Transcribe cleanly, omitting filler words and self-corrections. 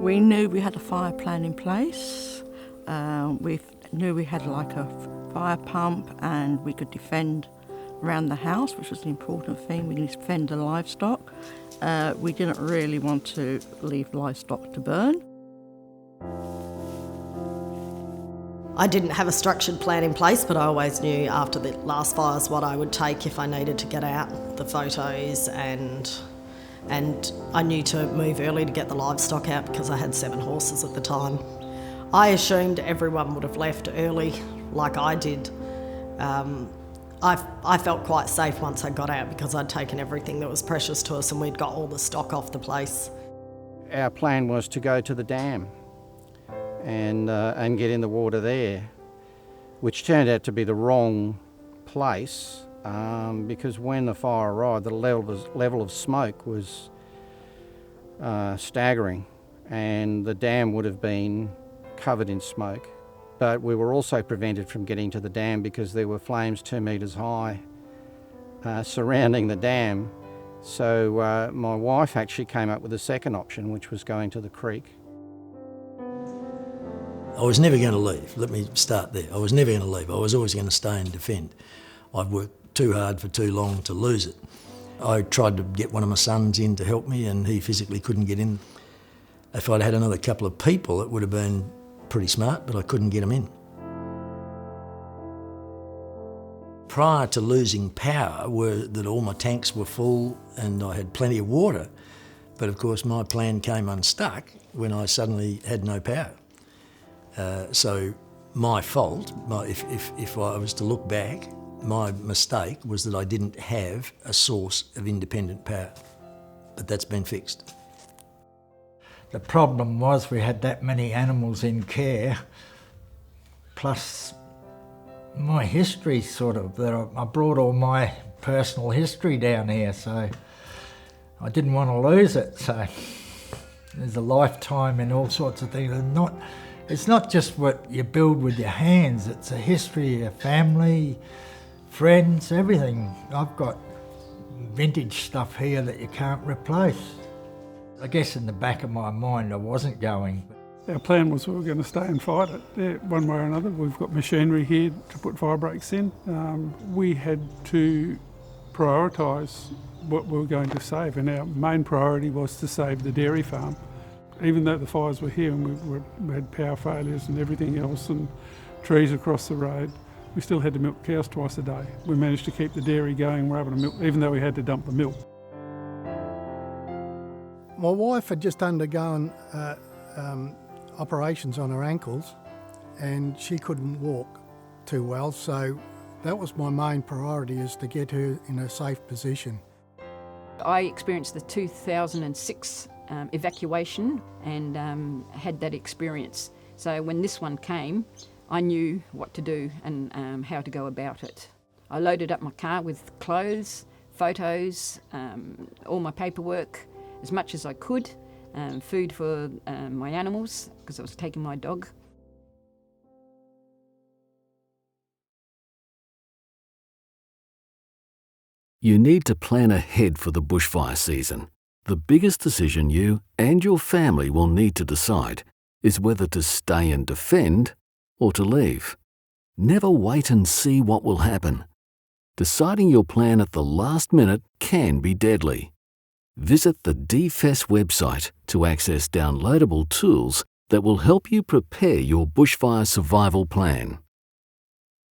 We knew we had a fire plan in place. We knew we had like a fire pump and we could defend around the house, which was the important thing. We defend the livestock. We didn't really want to leave livestock to burn. I didn't have a structured plan in place, but I always knew after the last fires what I would take if I needed to get out, the photos, and I knew to move early to get the livestock out because I had 7 horses at the time. I assumed everyone would have left early like I did. I felt quite safe once I got out because I'd taken everything that was precious to us and we'd got all the stock off the place. Our plan was to go to the dam and get in the water there, which turned out to be the wrong place because when the fire arrived, the level of smoke was staggering and the dam would have been covered in smoke. But we were also prevented from getting to the dam because there were flames 2 metres high surrounding the dam. So my wife actually came up with a second option, which was going to the creek. I was never going to leave. Let me start there. I was never going to leave. I was always going to stay and defend. I'd worked too hard for too long to lose it. I tried to get one of my sons in to help me and he physically couldn't get in. If I'd had another couple of people, it would have been pretty smart, but I couldn't get them in. Prior to losing power were that all my tanks were full and I had plenty of water. But of course my plan came unstuck when I suddenly had no power. So my fault, if I was to look back, my mistake was that I didn't have a source of independent power. But that's been fixed. The problem was we had that many animals in care, plus my history sort of, that I brought all my personal history down here, so I didn't want to lose it. So there's a lifetime in all sorts of things. It's not just what you build with your hands, it's a history of your family, friends, everything. I've got vintage stuff here that you can't replace. I guess in the back of my mind I wasn't going. Our plan was we were going to stay and fight it one way or another. We've got machinery here to put fire breaks in. We had to prioritise what we were going to save, and our main priority was to save the dairy farm. Even though the fires were here and we had power failures and everything else and trees across the road, we still had to milk cows twice a day. We managed to keep the dairy going. We're able to milk, even though we had to dump the milk. My wife had just undergone operations on her ankles and she couldn't walk too well, so that was my main priority, is to get her in a safe position. I experienced the 2006 evacuation and had that experience. So when this one came, I knew what to do and how to go about it. I loaded up my car with clothes, photos, all my paperwork, as much as I could, food for my animals, because I was taking my dog. You need to plan ahead for the bushfire season. The biggest decision you and your family will need to decide is whether to stay and defend or to leave. Never wait and see what will happen. Deciding your plan at the last minute can be deadly. Visit the DFES website to access downloadable tools that will help you prepare your bushfire survival plan.